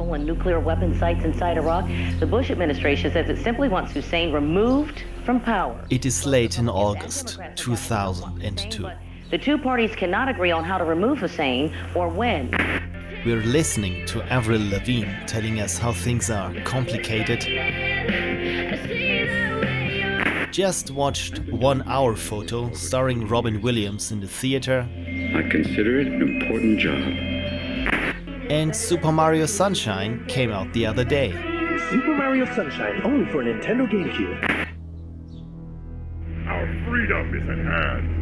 chemical and nuclear weapon sites inside Iraq, the Bush administration says it simply wants Hussein removed from power. It is late in August 2002. The two parties cannot agree on how to remove Hussein or when. We're listening to Avril Lavigne telling us how things are complicated. Just watched 1 hour photo starring Robin Williams in the theater. I consider it an important job. And Super Mario Sunshine came out the other day. Super Mario Sunshine only for Nintendo GameCube. Our freedom is at hand.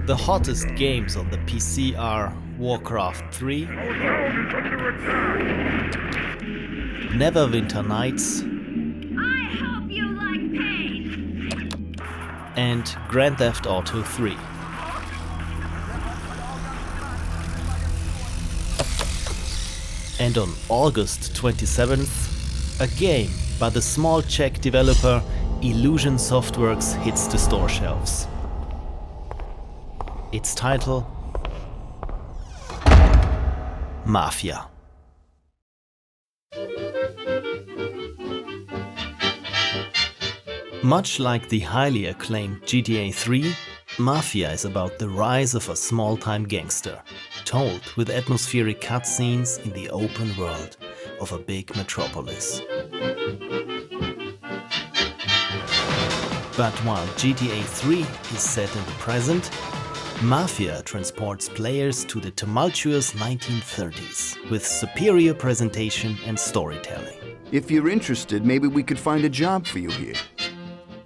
The hottest games on the PC are Warcraft 3, Our town is under attack. Neverwinter Nights, I hope you like pain. and Grand Theft Auto 3. And on August 27th, a game by the small Czech developer Illusion Softworks hits the store shelves. Its title: Mafia. Much like the highly acclaimed GTA 3, Mafia is about the rise of a small-time gangster, told with atmospheric cutscenes in the open world of a big metropolis. But while GTA 3 is set in the present, Mafia transports players to the tumultuous 1930s with superior presentation and storytelling. If you're interested, maybe we could find a job for you here.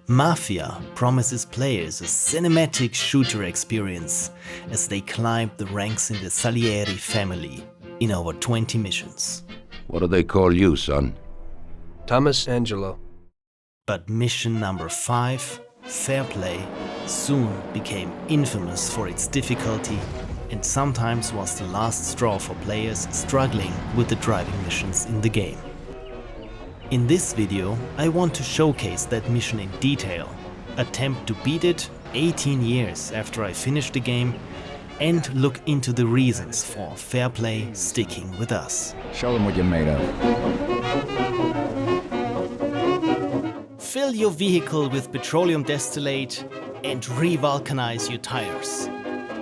Mafia promises players a cinematic shooter experience as they climb the ranks in the Salieri family in over 20 missions. What do they call you, son? Thomas Angelo. But mission number 5, Fair Play, soon became infamous for its difficulty and sometimes was the last straw for players struggling with the driving missions in the game. In this video, I want to showcase that mission in detail, attempt to beat it 18 years after I finished the game, and look into the reasons for Fair Play sticking with us. Show them what you're made of. Fill your vehicle with petroleum distillate and re-vulcanize your tires.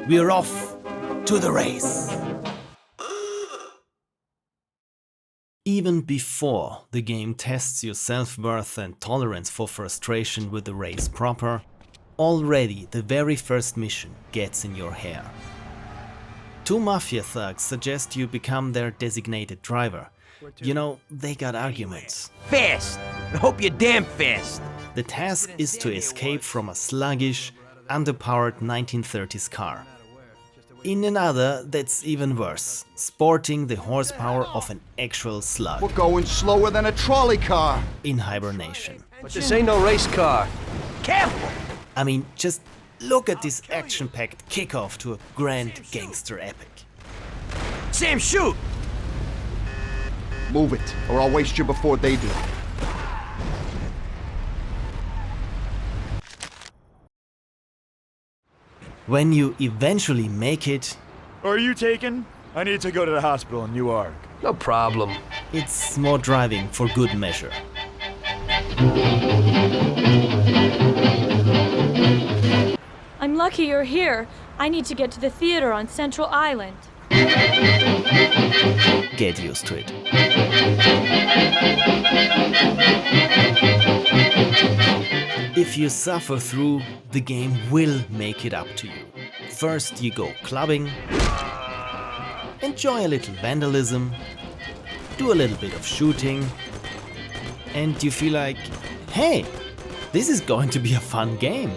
We're off to the race! Even before the game tests your self-worth and tolerance for frustration with the race proper, already the very first mission gets in your hair. Two Mafia thugs suggest you become their designated driver. You know, they got arguments. Fast! I hope you're damn fast! The task is to escape from a sluggish, underpowered 1930s car. In another that's even worse, sporting the horsepower of an actual slug. We're going slower than a trolley car. In hibernation. But this ain't no race car. Careful! I mean, just look at this action-packed kickoff to a grand gangster epic. Sam, shoot! Move it, or I'll waste you before they do. When you eventually make it, Are you taken? I need to go to the hospital in Newark. No problem. it's more driving for good measure. I'm lucky you're here. I need to get to the theater on Central Island. Get used to it. If you suffer through, the game will make it up to you. First you go clubbing, enjoy a little vandalism, do a little bit of shooting, and you feel like, hey, this is going to be a fun game.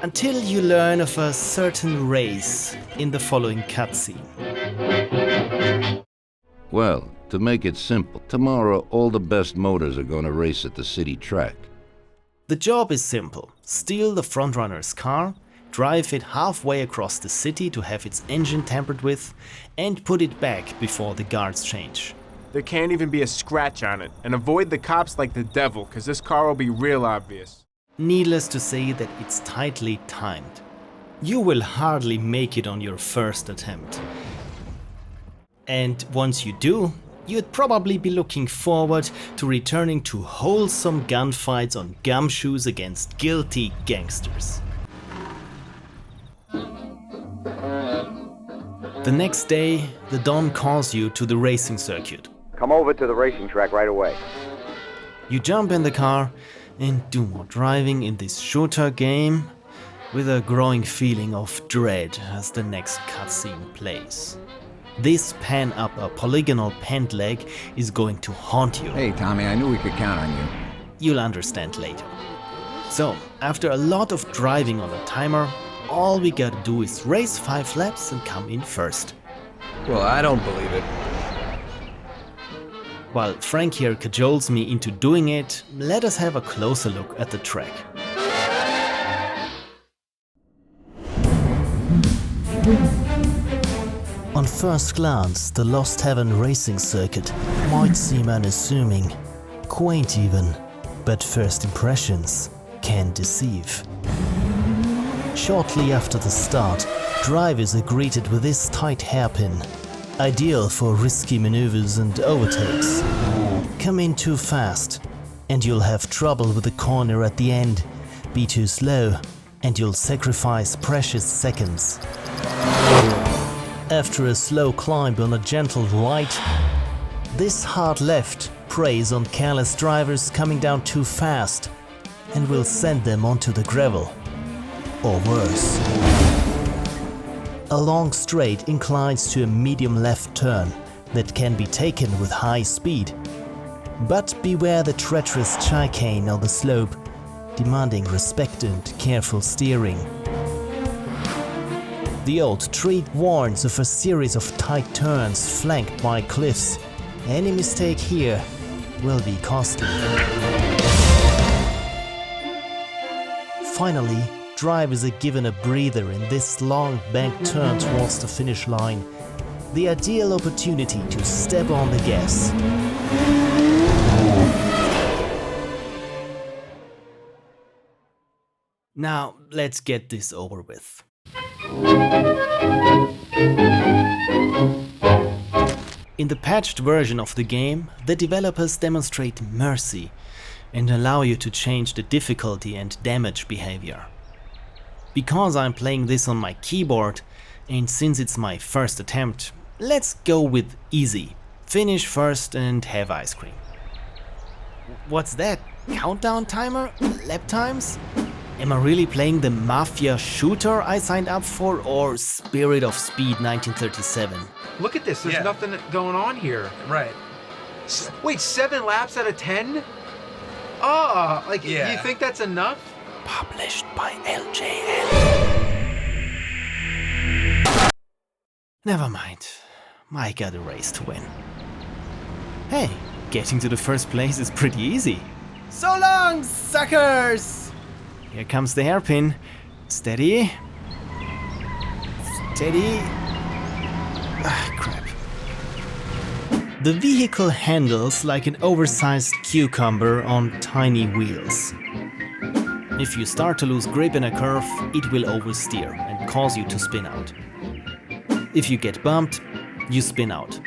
Until you learn of a certain race in the following cutscene. Well, to make it simple, tomorrow all the best motors are gonna race at the city track. The job is simple. Steal the frontrunner's car, drive it halfway across the city to have its engine tampered with, and put it back before the guards change. There can't even be a scratch on it, and avoid the cops like the devil, cause this car will be real obvious. Needless to say that it's tightly timed. You will hardly make it on your first attempt. And once you do, you'd probably be looking forward to returning to wholesome gunfights on gumshoes against guilty gangsters. The next day, the Don calls you to the racing circuit. Come over to the racing track right away. You jump in the car and do more driving in this shooter game with a growing feeling of dread as the next cutscene plays. This pan up a polygonal pant leg is going to haunt you. Hey Tommy, I knew we could count on you. You'll understand later. So, after a lot of driving on a timer, all we gotta do is race 5 laps and come in first. Well, I don't believe it. While Frank here cajoles me into doing it, let us have a closer look at the track. On first glance, the Lost Heaven racing circuit might seem unassuming, quaint even, but first impressions can deceive. Shortly after the start, drivers are greeted with this tight hairpin, ideal for risky maneuvers and overtakes. Come in too fast, and you'll have trouble with the corner at the end. Be too slow, and you'll sacrifice precious seconds. After a slow climb on a gentle right, this hard left preys on careless drivers coming down too fast and will send them onto the gravel. Or worse. A long straight inclines to a medium left turn that can be taken with high speed. But beware the treacherous chicane on the slope, demanding respect and careful steering. The old treat warns of a series of tight turns flanked by cliffs. Any mistake here will be costly. Finally, drivers are given a breather in this long bank turn towards the finish line. The ideal opportunity to step on the gas. Now, let's get this over with. In the patched version of the game, the developers demonstrate mercy and allow you to change the difficulty and damage behavior. Because I'm playing this on my keyboard, and since it's my first attempt, let's go with easy. Finish first and have ice cream. What's that? Countdown timer? Lap times? Am I really playing the Mafia shooter I signed up for, or Spirit of Speed 1937? Look at this, there's nothing going on here. Right. Wait, 7 laps out of 10? Oh, like, you think that's enough? Published by LJN. Never mind, I got a race to win. Hey, getting to the first place is pretty easy. So long, suckers! Here comes the hairpin. Steady. Steady. Ah, crap. The vehicle handles like an oversized cucumber on tiny wheels. If you start to lose grip in a curve, it will oversteer and cause you to spin out. If you get bumped, you spin out.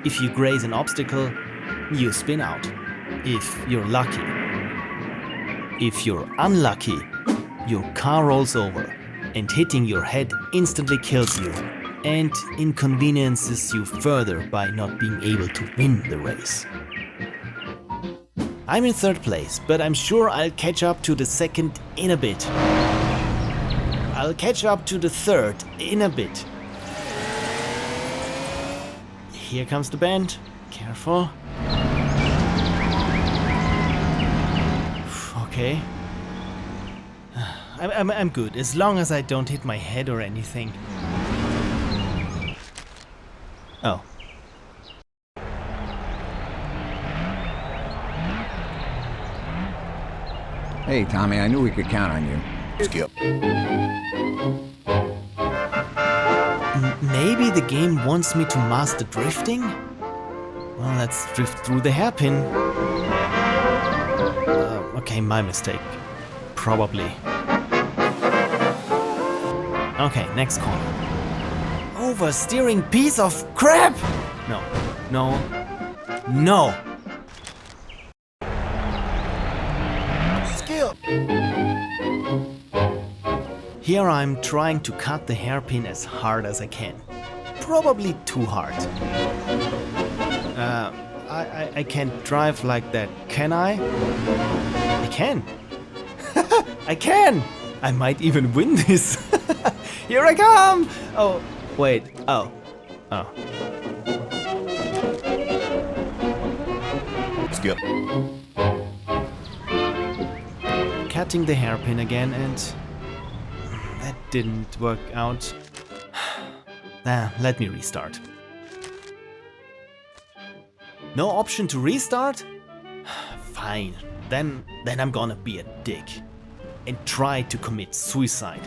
If you graze an obstacle, you spin out. If you're lucky. If you're unlucky, your car rolls over and hitting your head instantly kills you and inconveniences you further by not being able to win the race. I'm in third place, but I'm sure I'll catch up to the second in a bit. I'll catch up to the third in a bit. Here comes the bend. Careful. Okay. I'm good, as long as I don't hit my head or anything. Oh. Hey Tommy, I knew we could count on you. Skip. Maybe the game wants me to master drifting? Well, let's drift through the hairpin. Okay, my mistake. Probably. Okay, next corner. Oh oversteering piece of crap! No, no, no! Skip! Here I'm trying to cut the hairpin as hard as I can. Probably too hard. I can't drive like that, can I? I can! I can! I might even win this! Here I come! Oh, wait, oh. Skip. Cutting the hairpin again, and that didn't work out. Let me restart. No option to restart? Fine, then I'm gonna be a dick and try to commit suicide.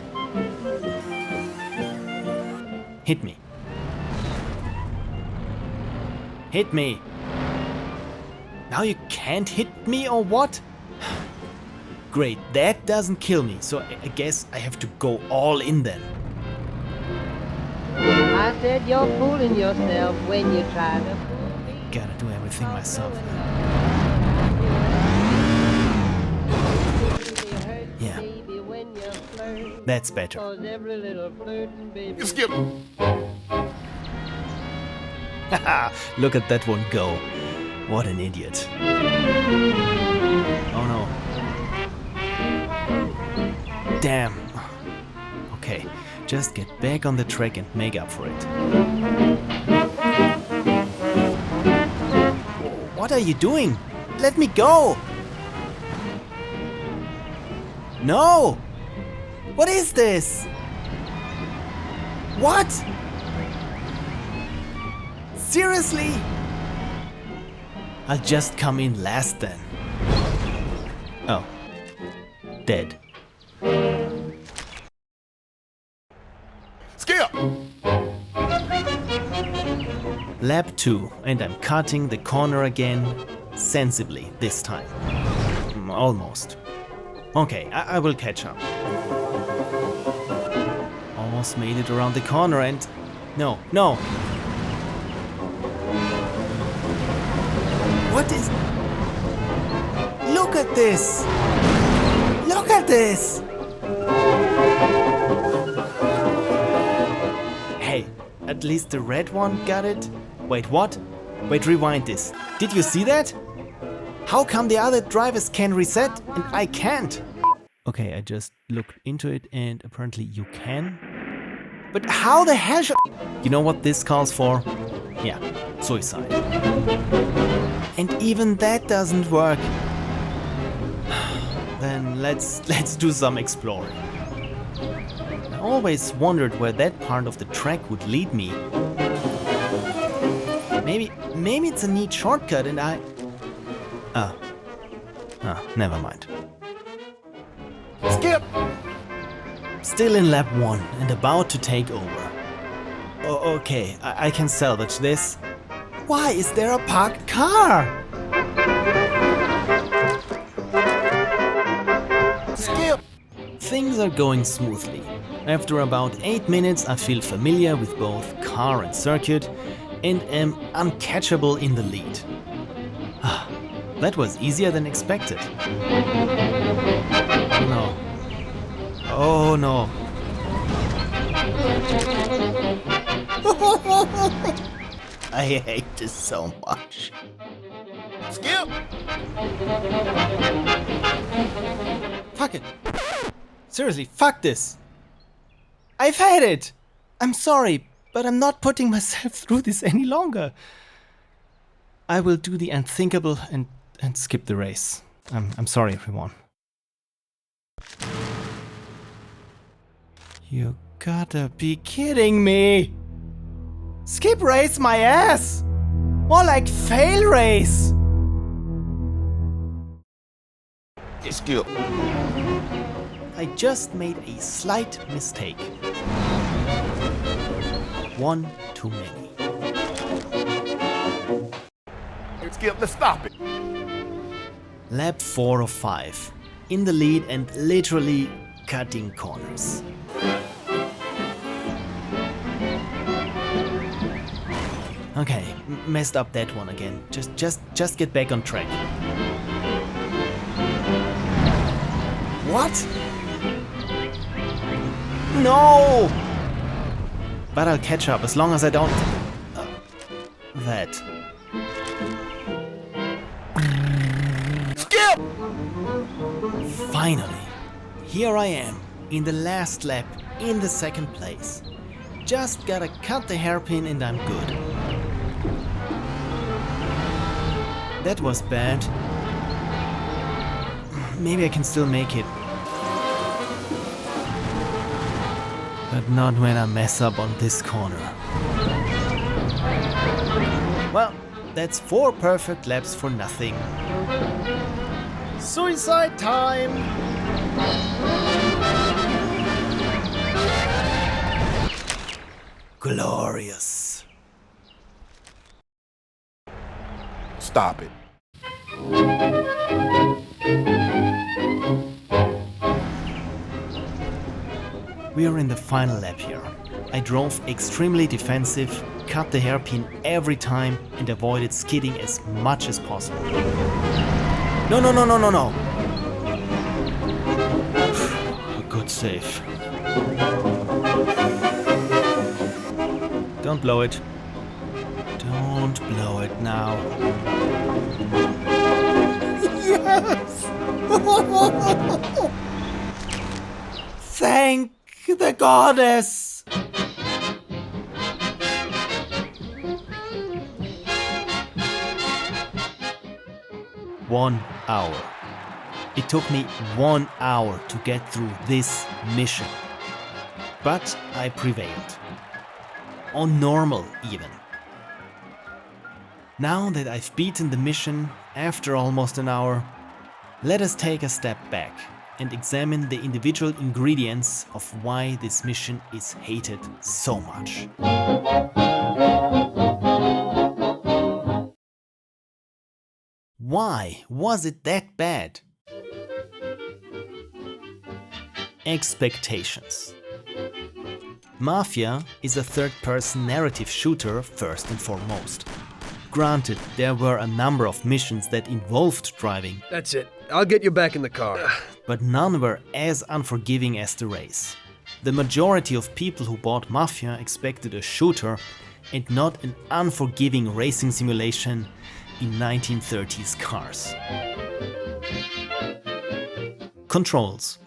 Hit me. Hit me. Now you can't hit me or what? Great, that doesn't kill me, so I guess I have to go all in then. I said you're fooling yourself when you try to fool me. Gotta do everything myself. Yeah. That's better. You skip. Haha, look at that one go. What an idiot. Oh no. Damn. Okay, just get back on the track and make up for it. What are you doing? Let me go! No! What is this? What? Seriously? I'll just come in last then. Oh. Dead. Skip! Lap 2, and I'm cutting the corner again, sensibly this time. Almost. Okay, I will catch up. Almost made it around the corner and... No. What is... Look at this! Look at this! Hey, at least the red one got it? Wait, what? Wait, rewind this. Did you see that? How come the other drivers can reset and I can't? Okay, I just looked into it and apparently you can. But how the hell should... You know what this calls for? Yeah, suicide. And even that doesn't work. Then let's do some exploring. I always wondered where that part of the track would lead me. Maybe it's a neat shortcut and I... never mind. Skip! Still in lap 1 and about to take over. Okay, I can salvage this. Why is there a parked car? Skip! Things are going smoothly. After about 8 minutes I feel familiar with both car and circuit and am uncatchable in the lead. That was easier than expected. No. Oh no. I hate this so much. Skip! Fuck it. Seriously, fuck this. I've had it. I'm sorry, but I'm not putting myself through this any longer. I will do the unthinkable and skip the race. I'm sorry, everyone. You gotta be kidding me! Skip race my ass! More like fail race! Skip. I just made a slight mistake. One too many. Skip, let's stop it. Lap 4 of 5. In the lead and literally cutting corners. Okay, messed up that one again. Just get back on track. What? No! But I'll catch up as long as I don't... that. Skip! Finally, here I am, in the last lap, in the second place. Just gotta cut the hairpin and I'm good. That was bad. Maybe I can still make it. But not when I mess up on this corner. Well, that's 4 perfect laps for nothing. Suicide time! Glorious. Stop it. We are in the final lap here. I drove extremely defensive, cut the hairpin every time and avoided skidding as much as possible. No, no, no, no, no, no! A good save. Don't blow it. Don't blow it now. Yes! Thank the goddess! One hour. It took me 1 hour to get through this mission. But I prevailed. On normal even. Now that I've beaten the mission after almost an hour, let us take a step back and examine the individual ingredients of why this mission is hated so much. Why was it that bad? Expectations. Mafia is a third-person narrative shooter first and foremost. Granted, there were a number of missions that involved driving. That's it. I'll get you back in the car. But none were as unforgiving as the race. The majority of people who bought Mafia expected a shooter and not an unforgiving racing simulation in 1930s cars. Controls.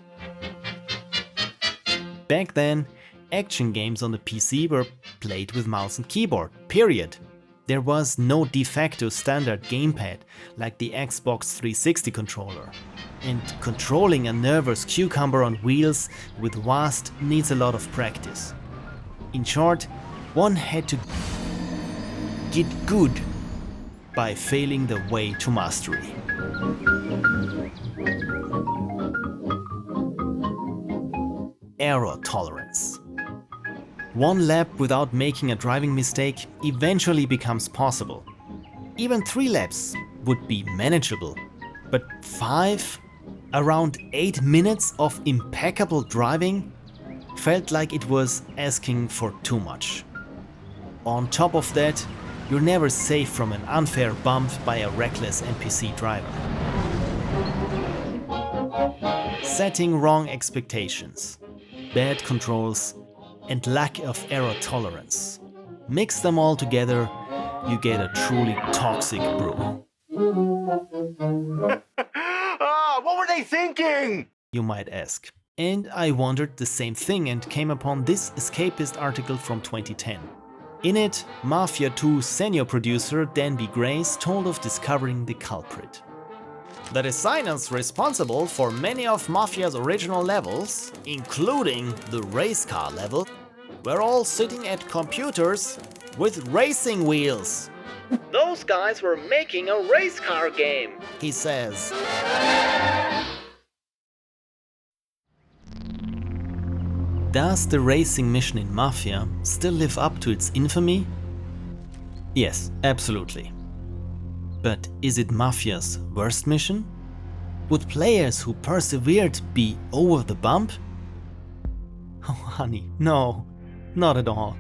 Back then, action games on the PC were played with mouse and keyboard, period. There was no de facto standard gamepad like the Xbox 360 controller. And controlling a nervous cucumber on wheels with WASD needs a lot of practice. In short, one had to get good by failing the way to mastery. Error tolerance. One lap without making a driving mistake eventually becomes possible. Even 3 laps would be manageable, but 5, around 8 minutes of impeccable driving felt like it was asking for too much. On top of that, you're never safe from an unfair bump by a reckless NPC driver. Setting wrong expectations, bad controls, and lack of error tolerance. Mix them all together, you get a truly toxic brew. What were they thinking? You might ask. And I wondered the same thing and came upon this escapist article from 2010. In it, Mafia 2 senior producer Dan B. Grace told of discovering the culprit. The designers responsible for many of Mafia's original levels, including the race car level, were all sitting at computers with racing wheels. Those guys were making a race car game, he says. Does the racing mission in Mafia still live up to its infamy? Yes, absolutely. But is it Mafia's worst mission? Would players who persevered be over the bump? Oh honey, no, not at all.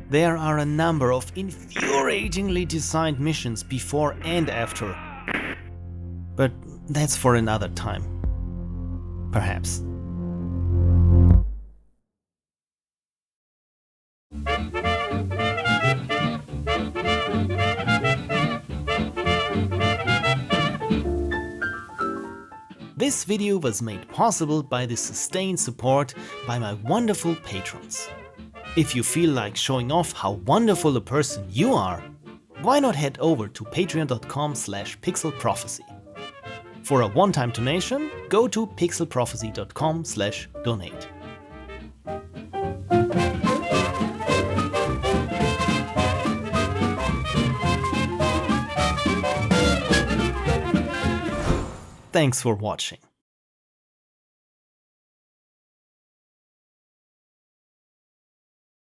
There are a number of infuriatingly designed missions before and after. But that's for another time. Perhaps. This video was made possible by the sustained support by my wonderful patrons. If you feel like showing off how wonderful a person you are, why not head over to patreon.com/pixelprophecy. For a one-time donation, go to pixelprophecy.com/donate. Thanks for watching.